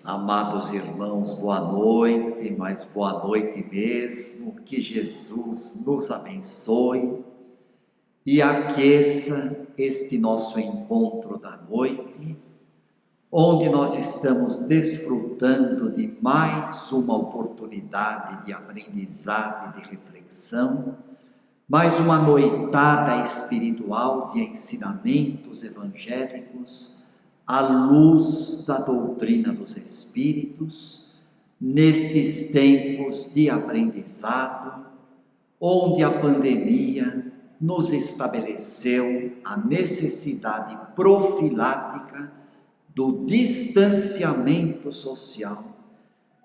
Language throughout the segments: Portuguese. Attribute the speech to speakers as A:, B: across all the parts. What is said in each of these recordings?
A: Amados irmãos, boa noite, mas boa noite mesmo, que Jesus nos abençoe e aqueça este nosso encontro da noite, onde nós estamos desfrutando de mais uma oportunidade de aprendizado e de reflexão, mais uma noitada espiritual de ensinamentos evangélicos, à luz da doutrina dos Espíritos, nestes tempos de aprendizado, onde a pandemia nos estabeleceu a necessidade profilática do distanciamento social,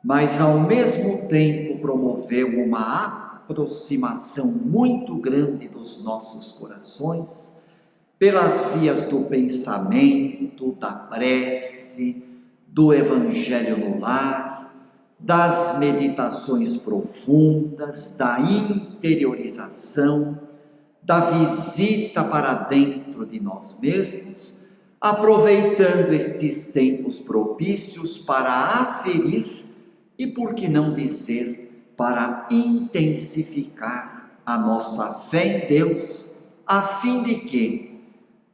A: mas ao mesmo tempo promoveu uma aproximação muito grande dos nossos corações, pelas vias do pensamento, da prece, do evangelho no lar, das meditações profundas, da interiorização, da visita para dentro de nós mesmos, aproveitando estes tempos propícios para aferir e, por que não dizer, para intensificar a nossa fé em Deus, a fim de que,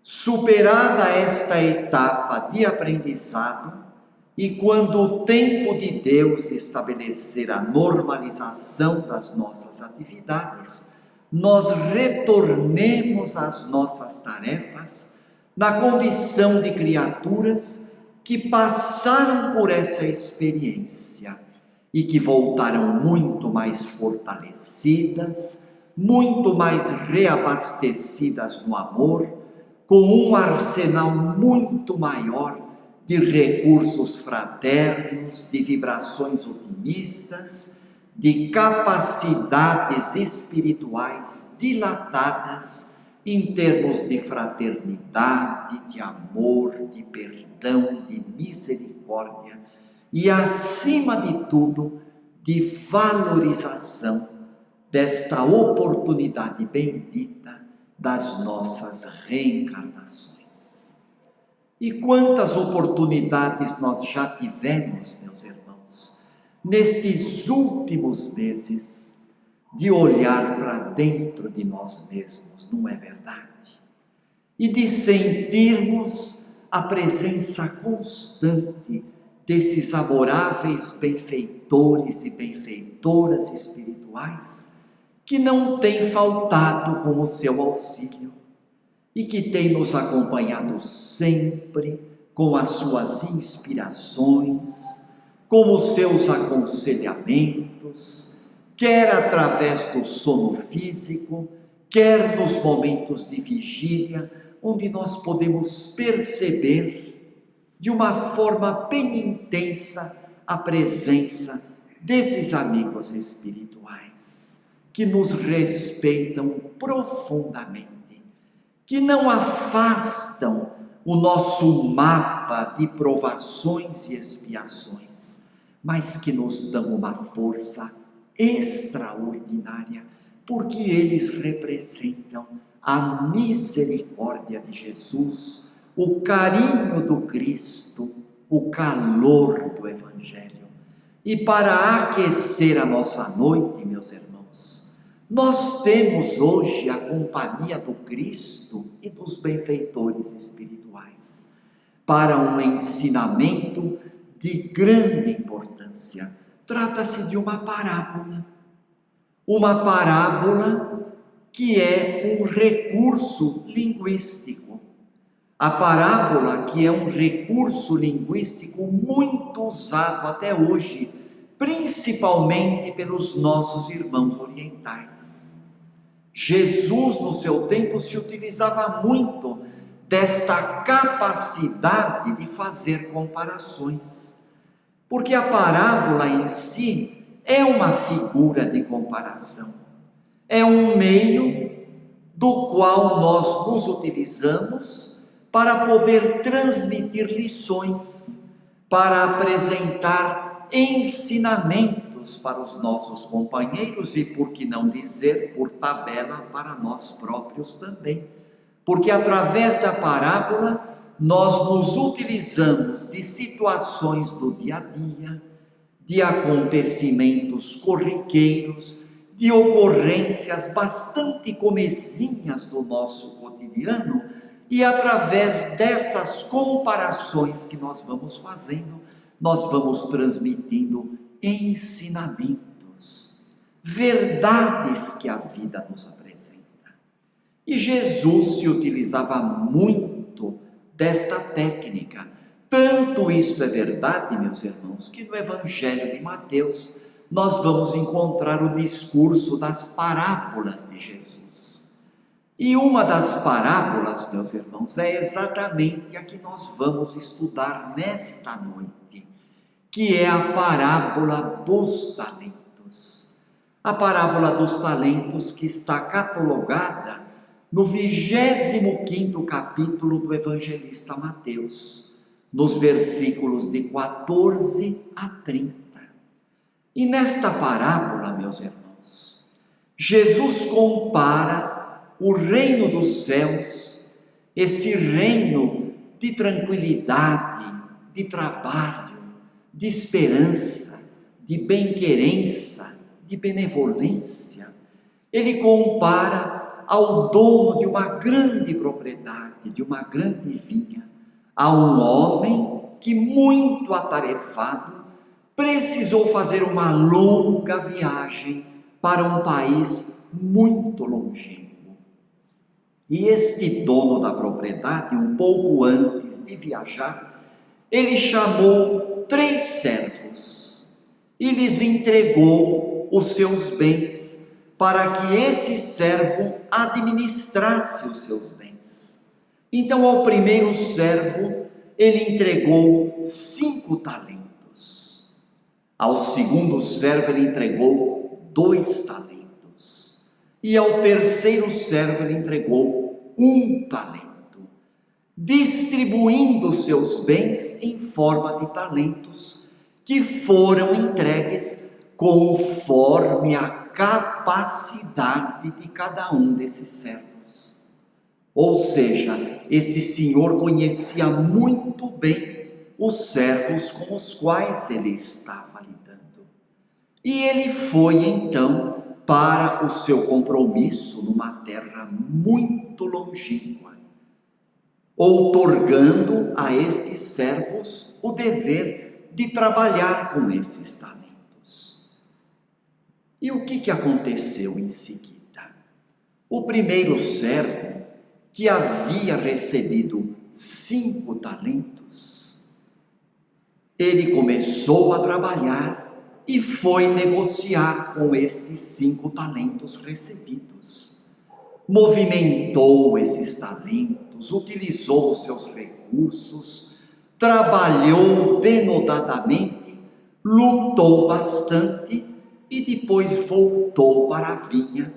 A: superada esta etapa de aprendizado, e quando o tempo de Deus estabelecer a normalização das nossas atividades, nós retornemos às nossas tarefas na condição de criaturas que passaram por essa experiência e que voltarão muito mais fortalecidas, muito mais reabastecidas no amor, com um arsenal muito maior de recursos fraternos, de vibrações otimistas, de capacidades espirituais dilatadas em termos de fraternidade, de amor, de perdão, de misericórdia e, acima de tudo, de valorização desta oportunidade bendita das nossas reencarnações. E quantas oportunidades nós já tivemos, meus irmãos, nestes últimos meses, de olhar para dentro de nós mesmos, não é verdade? E de sentirmos a presença constante desses amoráveis benfeitores e benfeitoras espirituais, que não tem faltado com o seu auxílio e que tem nos acompanhado sempre com as suas inspirações, com os seus aconselhamentos, quer através do sono físico, quer nos momentos de vigília, onde nós podemos perceber de uma forma bem intensa a presença desses amigos espirituais, que nos respeitam profundamente, que não afastam o nosso mapa de provações e expiações, mas que nos dão uma força extraordinária, porque eles representam a misericórdia de Jesus, o carinho do Cristo, o calor do Evangelho. E para aquecer a nossa noite, meus irmãos, nós temos hoje a companhia do Cristo e dos benfeitores espirituais para um ensinamento de grande importância. Trata-se de uma parábola que é um recurso linguístico. A parábola que é um recurso linguístico muito usado até hoje, principalmente pelos nossos irmãos orientais. Jesus, no seu tempo, se utilizava muito desta capacidade de fazer comparações, porque a parábola em si é uma figura de comparação, é um meio do qual nós nos utilizamos para poder transmitir lições, para apresentar ensinamentos para os nossos companheiros e, por que não dizer, por tabela, para nós próprios também. Porque através da parábola nós nos utilizamos de situações do dia a dia, de acontecimentos corriqueiros, de ocorrências bastante comezinhas do nosso cotidiano, e através dessas comparações que nós vamos fazendo, nós vamos transmitindo ensinamentos, verdades que a vida nos apresenta. E Jesus se utilizava muito desta técnica. Tanto isso é verdade, meus irmãos, que no Evangelho de Mateus nós vamos encontrar o discurso das parábolas de Jesus. E uma das parábolas, meus irmãos, é exatamente a que nós vamos estudar nesta noite, que é a parábola dos talentos. A parábola dos talentos que está catalogada no 25º capítulo do evangelista Mateus, nos versículos de 14 a 30. E nesta parábola, meus irmãos, Jesus compara o reino dos céus, esse reino de tranquilidade, de trabalho, de esperança, de bem-querença, de benevolência. Ele compara ao dono de uma grande propriedade, de uma grande vinha, a um homem que, muito atarefado, precisou fazer uma longa viagem para um país muito longínquo. E este dono da propriedade, um pouco antes de viajar, ele chamou 3 servos e lhes entregou os seus bens para que esse servo administrasse os seus bens. Então, ao primeiro servo, ele entregou 5 talentos. Ao segundo servo, ele entregou 2 talentos. E ao terceiro servo, ele entregou 1 talento, distribuindo seus bens em forma de talentos, que foram entregues conforme a capacidade de cada um desses servos. Ou seja, este senhor conhecia muito bem os servos com os quais ele estava lidando. E ele foi então para o seu compromisso numa terra muito longínqua, outorgando a estes servos o dever de trabalhar com esses talentos. E o que aconteceu em seguida? O primeiro servo, que havia recebido 5 talentos, ele começou a trabalhar e foi negociar com estes 5 talentos recebidos. Movimentou esses talentos, utilizou os seus recursos, trabalhou denodadamente, lutou bastante e depois voltou para a vinha,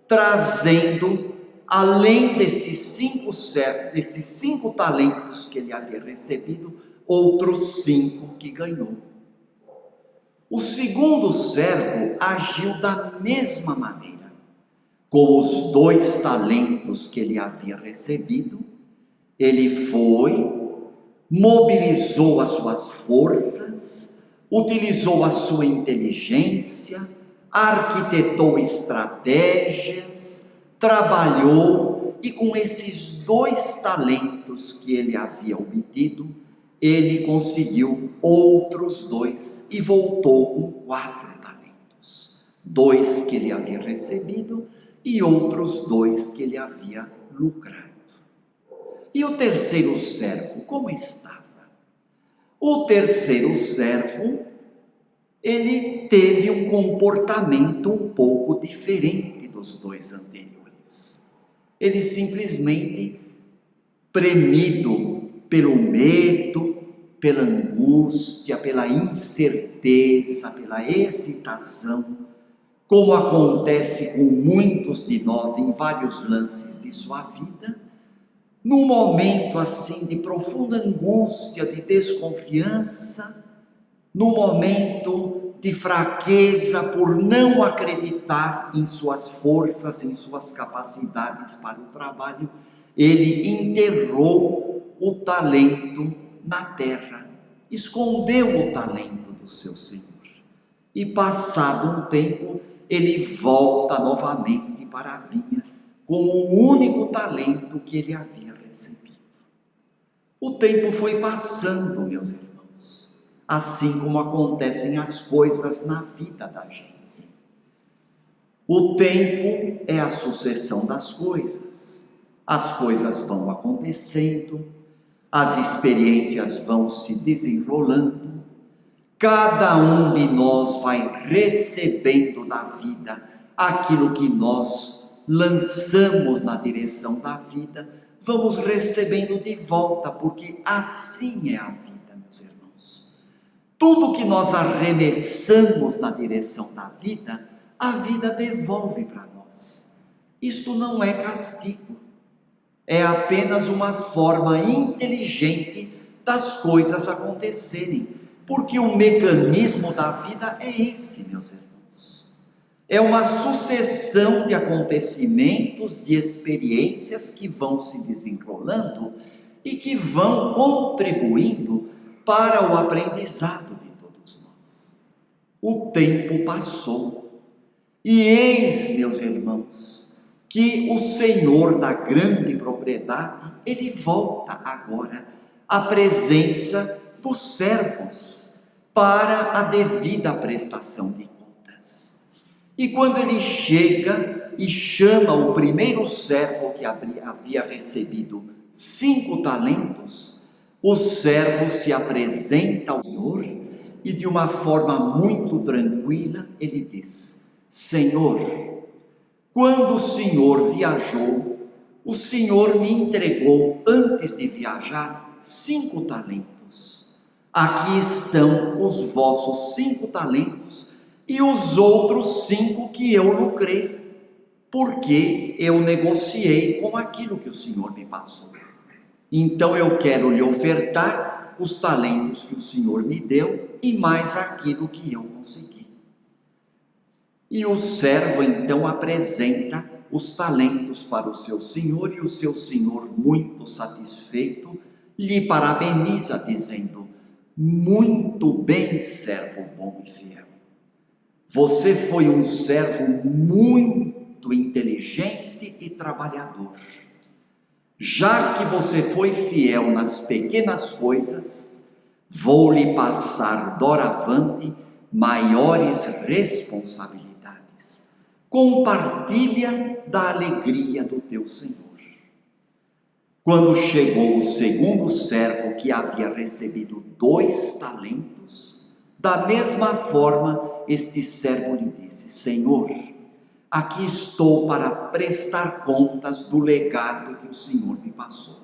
A: trazendo, além desses 5 talentos que ele havia recebido, outros 5 que ganhou. O segundo servo agiu da mesma maneira. Com os 2 talentos que ele havia recebido, ele foi, mobilizou as suas forças, utilizou a sua inteligência, arquitetou estratégias, trabalhou, e com esses 2 talentos que ele havia obtido, ele conseguiu outros 2 e voltou com 4 talentos. 2 que ele havia recebido e outros 2 que ele havia lucrado. E o terceiro servo, como estava? O terceiro servo, ele teve um comportamento um pouco diferente dos 2 anteriores. Ele simplesmente, premido pelo medo, pela angústia, pela incerteza, pela excitação, como acontece com muitos de nós em vários lances de sua vida, num momento assim de profunda angústia, de desconfiança, num momento de fraqueza por não acreditar em suas forças, em suas capacidades para o trabalho, ele enterrou o talento na terra, escondeu o talento do seu senhor. E passado um tempo, ele volta novamente para a vinha, com o único talento que ele havia recebido. O tempo foi passando, meus irmãos, assim como acontecem as coisas na vida da gente. O tempo é a sucessão das coisas. As coisas vão acontecendo, as experiências vão se desenrolando, cada um de nós vai recebendo da vida aquilo que nós lançamos na direção da vida, vamos recebendo de volta, porque assim é a vida, meus irmãos. Tudo que nós arremessamos na direção da vida, a vida devolve para nós. Isto não é castigo, é apenas uma forma inteligente das coisas acontecerem, porque o mecanismo da vida é esse, meus irmãos. É uma sucessão de acontecimentos, de experiências que vão se desenrolando e que vão contribuindo para o aprendizado de todos nós. O tempo passou e eis, meus irmãos, que o Senhor da grande propriedade, ele volta agora à presença dos servos para a devida prestação de contas. E quando ele chega e chama o primeiro servo que havia recebido 5 talentos, o servo se apresenta ao Senhor e de uma forma muito tranquila ele diz: Senhor, quando o Senhor viajou, o Senhor me entregou, antes de viajar, 5 talentos. Aqui estão os vossos 5 talentos e os outros 5 que eu lucrei, porque eu negociei com aquilo que o Senhor me passou. Então eu quero lhe ofertar os talentos que o Senhor me deu e mais aquilo que eu consegui. E o servo então apresenta os talentos para o seu senhor, e o seu senhor, muito satisfeito, lhe parabeniza, dizendo: muito bem, servo bom e fiel. Você foi um servo muito inteligente e trabalhador. Já que você foi fiel nas pequenas coisas, vou lhe passar doravante maiores responsabilidades. Compartilha da alegria do teu Senhor. Quando chegou o segundo servo, que havia recebido 2 talentos, da mesma forma este servo lhe disse: Senhor, aqui estou para prestar contas do legado que o Senhor me passou.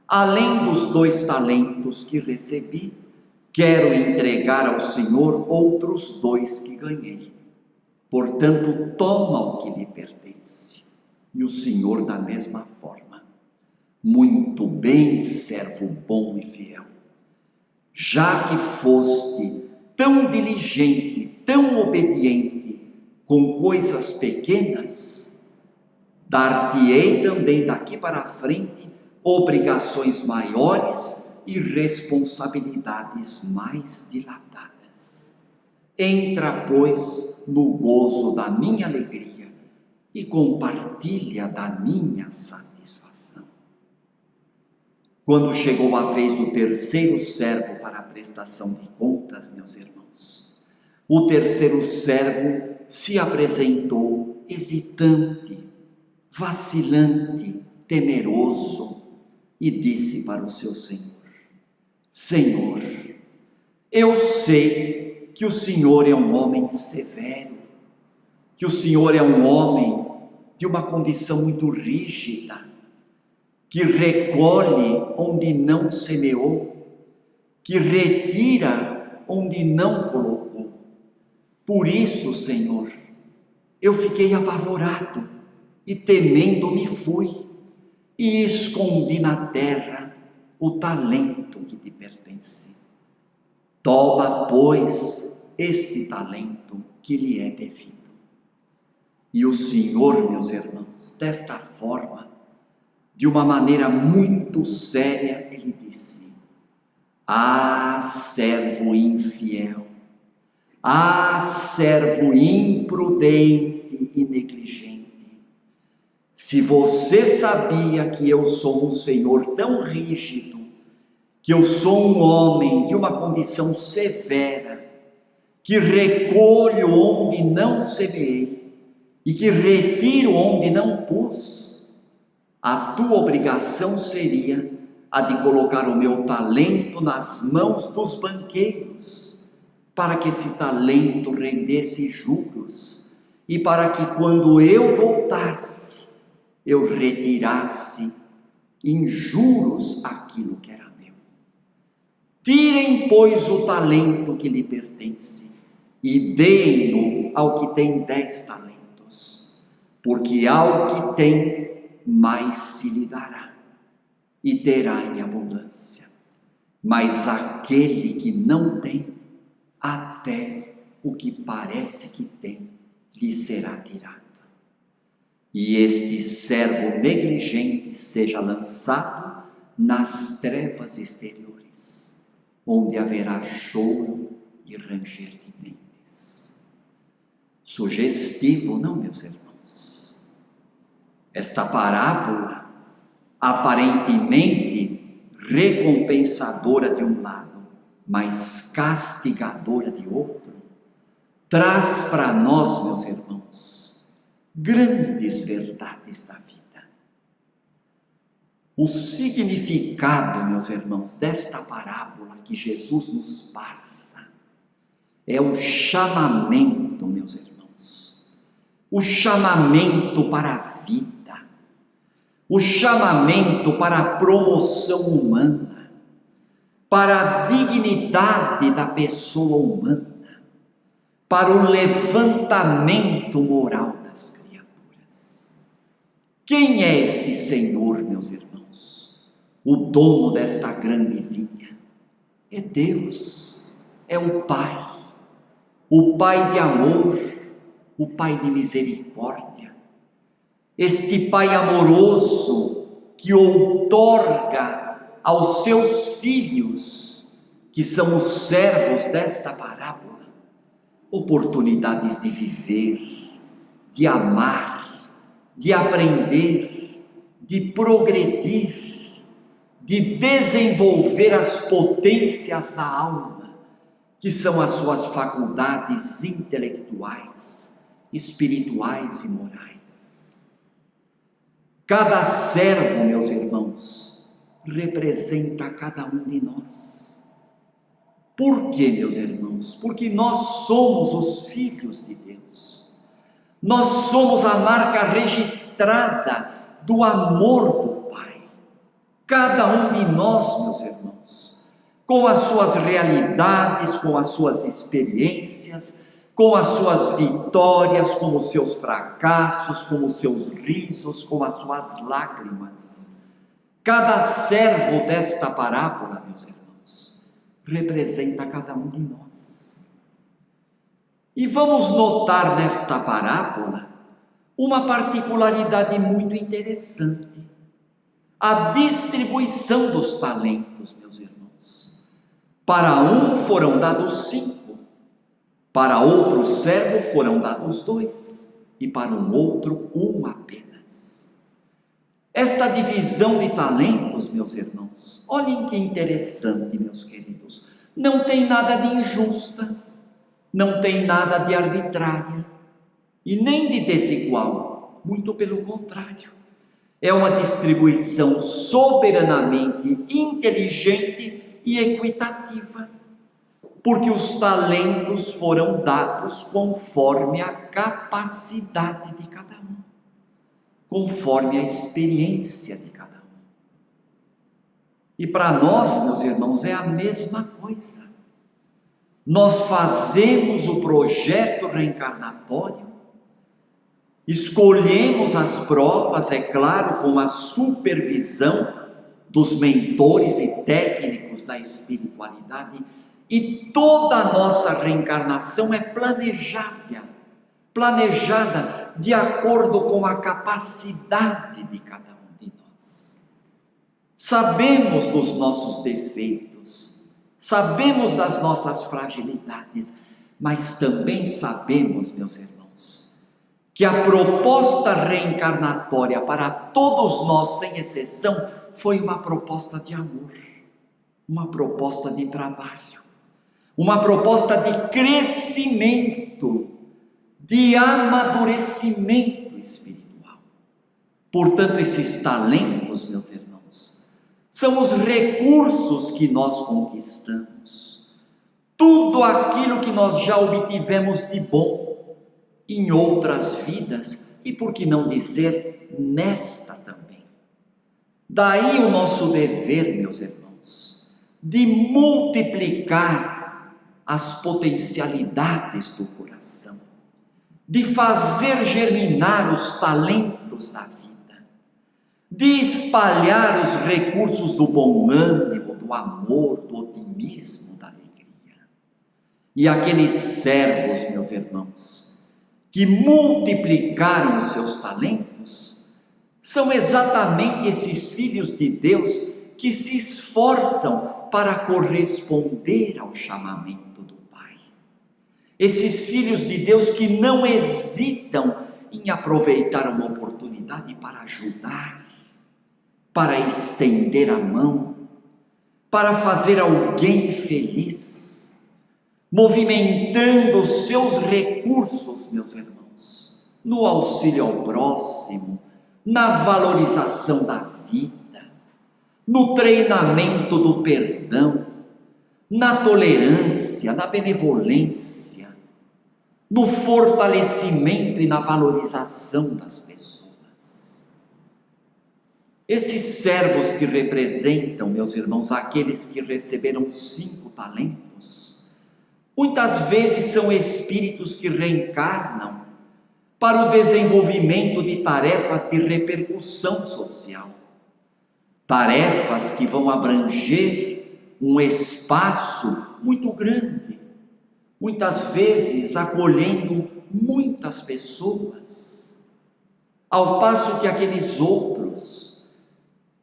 A: Além dos 2 talentos que recebi, quero entregar ao Senhor outros 2 que ganhei. Portanto, toma o que lhe pertence. E o Senhor, da mesma forma: muito bem, servo bom e fiel. Já que foste tão diligente, tão obediente com coisas pequenas, dar-te-ei também daqui para frente obrigações maiores e responsabilidades mais dilatadas. Entra, pois, no gozo da minha alegria e compartilha da minha satisfação. Quando chegou a vez do terceiro servo para a prestação de contas, meus irmãos, o terceiro servo se apresentou hesitante, vacilante, temeroso, e disse para o seu senhor: Senhor, eu sei que o Senhor é um homem severo, que o Senhor é um homem de uma condição muito rígida, que recolhe onde não semeou, que retira onde não colocou. Por isso, Senhor, eu fiquei apavorado e temendo me fui e escondi na terra o talento que te pertence. Toma, pois, este talento que lhe é devido. E o Senhor, meus irmãos, desta forma, de uma maneira muito séria, ele disse: ah, servo infiel, ah, servo imprudente e negligente, se você sabia que eu sou um Senhor tão rígido, que eu sou um homem de uma condição severa, que recolho onde não semeei e que retiro onde não pus, a tua obrigação seria a de colocar o meu talento nas mãos dos banqueiros, para que esse talento rendesse juros e para que quando eu voltasse, eu retirasse em juros aquilo que era meu. Tirem, pois, o talento que lhe pertence e deem-no ao que tem 10 talentos, porque ao que tem, mais se lhe dará, e terá em abundância. Mas aquele que não tem, até o que parece que tem, lhe será tirado. E este servo negligente seja lançado nas trevas exteriores, onde haverá choro e ranger de dentes. Sugestivo, não, meus irmãos? Esta parábola, aparentemente recompensadora de um lado, mas castigadora de outro, traz para nós, meus irmãos, grandes verdades da vida. O significado, meus irmãos, desta parábola que Jesus nos passa é o chamamento, meus irmãos, o chamamento para a vida, o chamamento para a promoção humana, para a dignidade da pessoa humana, para o levantamento moral das criaturas. Quem é este Senhor, meus irmãos? O dono desta grande vinha é Deus, é o Pai de amor, o Pai de misericórdia, este Pai amoroso que outorga aos seus filhos, que são os servos desta parábola, oportunidades de viver, de amar, de aprender, de progredir, de desenvolver as potências da alma, que são as suas faculdades intelectuais, espirituais e morais. Cada servo, meus irmãos, representa cada um de nós. Por quê, meus irmãos? Porque nós somos os filhos de Deus. Nós somos a marca registrada do amor do Pai. Cada um de nós, meus irmãos, com as suas realidades, com as suas experiências, com as suas vitórias, com os seus fracassos, com os seus risos, com as suas lágrimas. Cada servo desta parábola, meus irmãos, representa cada um de nós. E vamos notar nesta parábola uma particularidade muito interessante: a distribuição dos talentos, meus irmãos. Para um foram dados 5, para outro servo foram dados 2, e para um outro 1 apenas. Esta divisão de talentos, meus irmãos, olhem que interessante, meus queridos, não tem nada de injusta, não tem nada de arbitrária e nem de desigual, muito pelo contrário. É uma distribuição soberanamente inteligente e equitativa, porque os talentos foram dados conforme a capacidade de cada um, conforme a experiência de cada um. E para nós, meus irmãos, é a mesma coisa. Nós fazemos o projeto reencarnatório, escolhemos as provas, é claro, com a supervisão dos mentores e técnicos da espiritualidade, e toda a nossa reencarnação é planejada de acordo com a capacidade de cada um de nós. sabemos dos nossos defeitos, sabemos das nossas fragilidades, mas também sabemos, meus irmãos, que a proposta reencarnatória para todos nós, sem exceção, foi uma proposta de amor, uma proposta de trabalho, uma proposta de crescimento, de amadurecimento espiritual. Portanto, esses talentos, meus irmãos, são os recursos que nós conquistamos. Tudo aquilo que nós já obtivemos de bom em outras vidas, e por que não dizer nesta também. Daí o nosso dever, meus irmãos, de multiplicar as potencialidades do coração, de fazer germinar os talentos da vida, de espalhar os recursos do bom ânimo, do amor, do otimismo, da alegria. E aqueles servos, meus irmãos, que multiplicaram os seus talentos, são exatamente esses filhos de Deus que se esforçam para corresponder ao chamamento do Pai. Esses filhos de Deus que não hesitam em aproveitar uma oportunidade para ajudar, para estender a mão, para fazer alguém feliz, movimentando os seus recursos, meus irmãos, no auxílio ao próximo, na valorização da vida, no treinamento do perdão, na tolerância, na benevolência, no fortalecimento e na valorização das pessoas. Esses servos que representam, meus irmãos, aqueles que receberam 5 talentos, muitas vezes são espíritos que reencarnam para o desenvolvimento de tarefas de repercussão social, tarefas que vão abranger um espaço muito grande, muitas vezes acolhendo muitas pessoas, ao passo que aqueles outros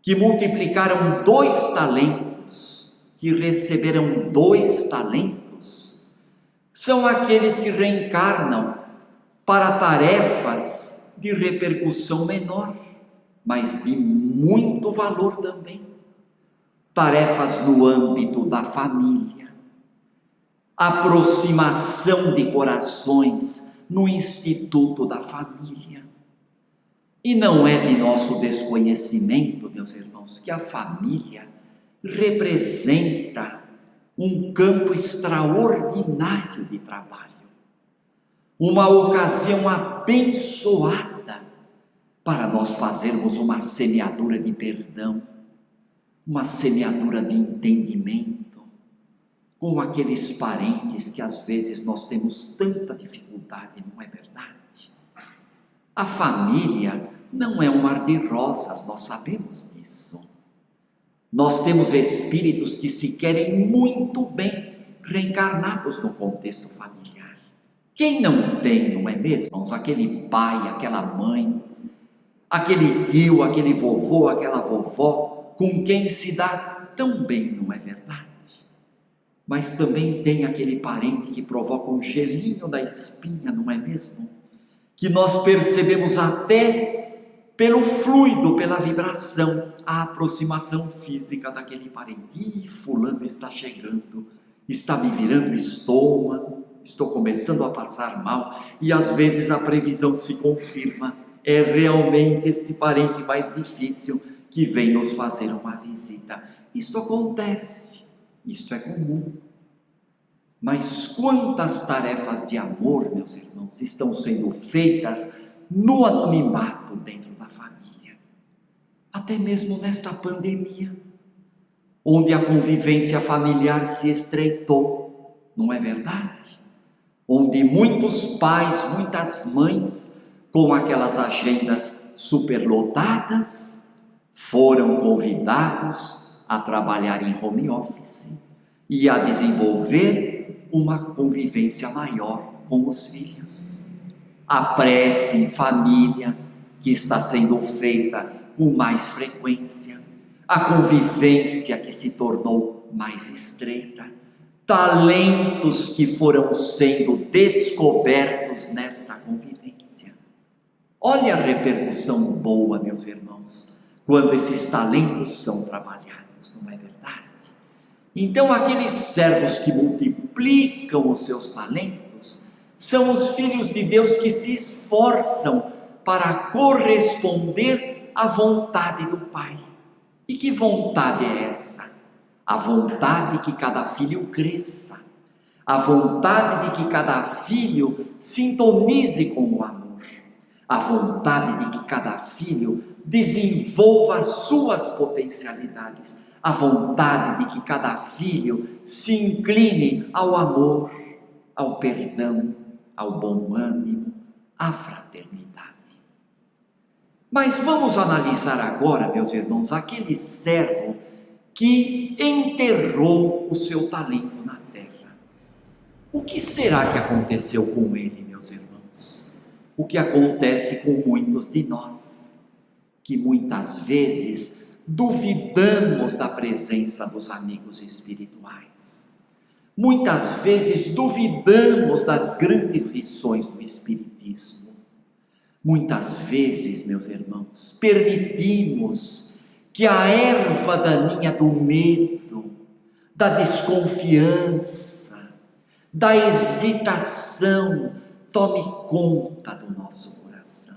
A: que multiplicaram 2 talentos, que receberam 2 talentos, são aqueles que reencarnam para tarefas de repercussão menor, mas de muito valor também. Tarefas no âmbito da família, aproximação de corações no Instituto da Família. E não é de nosso desconhecimento, meus irmãos, que a família representa um campo extraordinário de trabalho, uma ocasião abençoada para nós fazermos uma semeadura de perdão, uma semeadura de entendimento com aqueles parentes que às vezes nós temos tanta dificuldade, não é verdade? A família não é um mar de rosas, nós sabemos disso. Nós temos espíritos que se querem muito bem reencarnados no contexto familiar. Quem não tem, não é mesmo? Aquele pai, aquela mãe, aquele tio, aquele vovô, aquela vovó, com quem se dá tão bem, não é verdade? Mas também tem aquele parente que provoca um gelinho da espinha, não é mesmo? Que nós percebemos até pelo fluido, pela vibração, a aproximação física daquele parente. Ih, fulano está chegando, está me virando o estômago, estou começando a passar mal, e às vezes a previsão se confirma, é realmente este parente mais difícil que vem nos fazer uma visita. Isto acontece, isto é comum. Mas quantas tarefas de amor, meus irmãos, estão sendo feitas no anonimato dentro da família, até mesmo nesta pandemia, onde a convivência familiar se estreitou, não é verdade? Onde muitos pais, muitas mães, com aquelas agendas superlotadas, foram convidados a trabalhar em home office e a desenvolver uma convivência maior com os filhos. A prece em família, que está sendo feita com mais frequência, a convivência que se tornou mais estreita, talentos que foram sendo descobertos nesta convivência. Olha a repercussão boa, meus irmãos, quando esses talentos são trabalhados, não é verdade? Então, aqueles servos que multiplicam os seus talentos são os filhos de Deus que se esforçam para corresponder à vontade do Pai. E que vontade é essa? A vontade que cada filho cresça, a vontade de que cada filho sintonize com o amor, a vontade de que cada filho desenvolva as suas potencialidades, a vontade de que cada filho se incline ao amor, ao perdão, ao bom ânimo, à fraternidade. Mas vamos analisar agora, meus irmãos, aquele servo que enterrou o seu talento na terra. O que será que aconteceu com ele, meus irmãos? O que acontece com muitos de nós, que muitas vezes duvidamos da presença dos amigos espirituais. Muitas vezes duvidamos das grandes lições do Espiritismo. Muitas vezes, meus irmãos, permitimos que a erva daninha do medo, da desconfiança, da hesitação tome conta do nosso coração.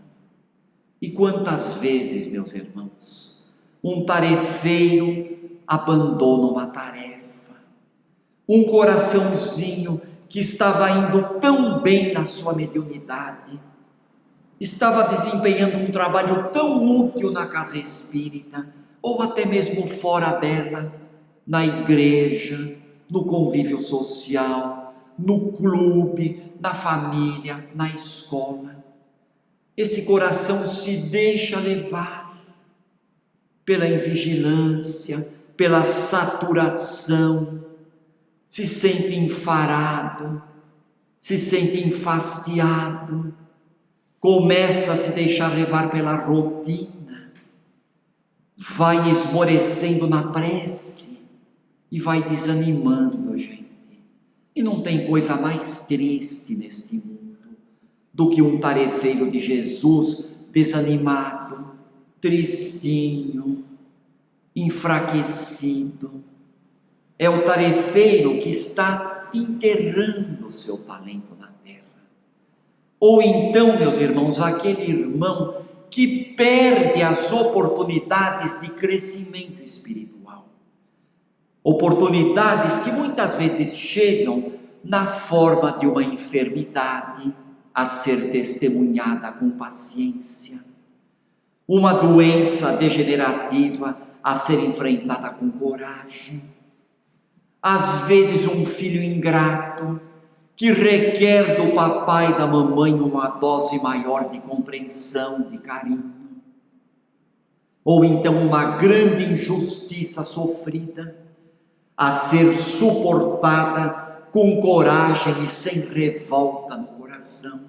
A: E quantas vezes, meus irmãos, um tarefeiro abandona uma tarefa, um coraçãozinho que estava indo tão bem na sua mediunidade, estava desempenhando um trabalho tão útil na casa espírita, ou até mesmo fora dela, na igreja, no convívio social, no clube, na família, na escola. Esse coração se deixa levar pela invigilância, pela saturação, se sente enfarado, se sente enfastiado, começa a se deixar levar pela rotina, vai esmorecendo na prece e vai desanimando, gente. E não tem coisa mais triste neste mundo do que um tarefeiro de Jesus desanimado, tristinho, enfraquecido. É o tarefeiro que está enterrando o seu talento na terra. Ou então, meus irmãos, aquele irmão que perde as oportunidades de crescimento espiritual. Oportunidades que muitas vezes chegam na forma de uma enfermidade a ser testemunhada com paciência, uma doença degenerativa a ser enfrentada com coragem, às vezes um filho ingrato que requer do papai e da mamãe uma dose maior de compreensão, de carinho, ou então uma grande injustiça sofrida a ser suportada com coragem e sem revolta no coração,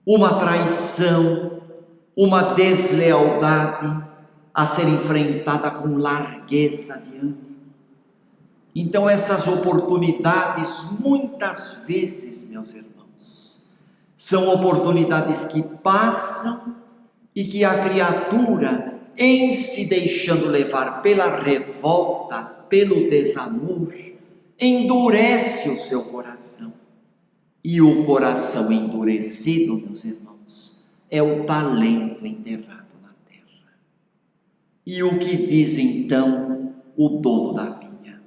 A: uma traição, uma deslealdade a ser enfrentada com largueza de ânimo. Então essas oportunidades, muitas vezes, meus irmãos, são oportunidades que passam e que a criatura, em se deixando levar pela revolta, pelo desamor, endurece o seu coração. E o coração endurecido, meus irmãos, é o talento enterrado na terra. E o que diz então o dono da vinha?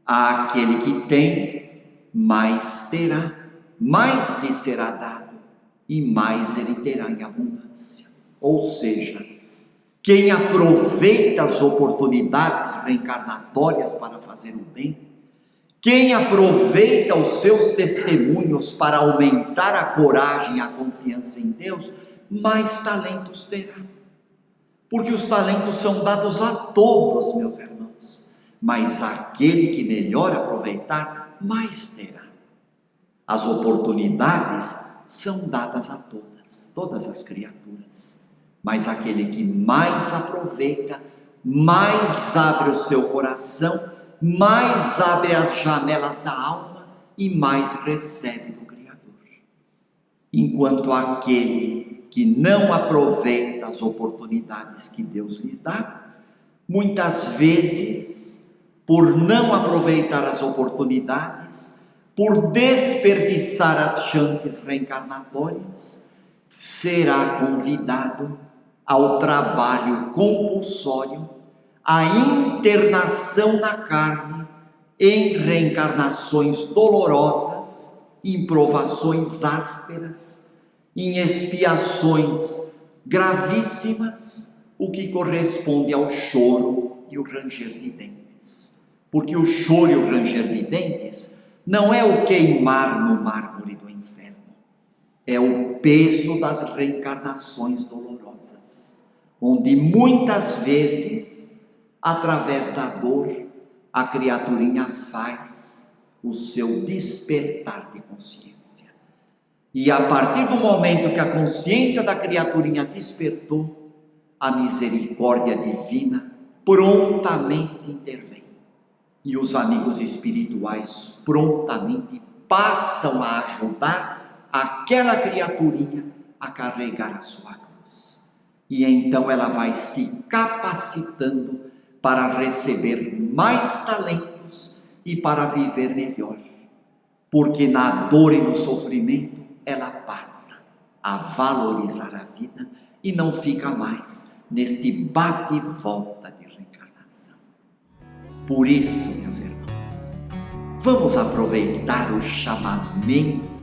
A: Aquele que tem, mais terá, mais lhe será dado, e mais ele terá em abundância. Ou seja, quem aproveita as oportunidades reencarnatórias para fazer o bem, quem aproveita os seus testemunhos para aumentar a coragem e a confiança em Deus, mais talentos terá. Porque os talentos são dados a todos, meus irmãos, mas aquele que melhor aproveitar, mais terá. As oportunidades são dadas a todas as criaturas, mas aquele que mais aproveita, mais abre o seu coração, mais abre as janelas da alma e mais recebe do Criador. Enquanto aquele que não aproveita as oportunidades que Deus lhes dá, muitas vezes, por não aproveitar as oportunidades, por desperdiçar as chances reencarnatórias, será convidado ao trabalho compulsório, à internação na carne, em reencarnações dolorosas, em provações ásperas, em expiações gravíssimas, o que corresponde ao choro e o ranger de dentes. Porque o choro e o ranger de dentes não é o queimar no mármore do inferno, é o peso das reencarnações dolorosas, onde muitas vezes, através da dor, a criaturinha faz o seu despertar de consciência. E a partir do momento que a consciência da criaturinha despertou, a misericórdia divina prontamente intervém. E os amigos espirituais prontamente passam a ajudar aquela criaturinha a carregar a sua cruz. E então ela vai se capacitando para receber mais talentos e para viver melhor. Porque na dor e no sofrimento ela passa a valorizar a vida e não fica mais neste bate e volta de reencarnação. Por isso, meus irmãos, vamos aproveitar o chamamento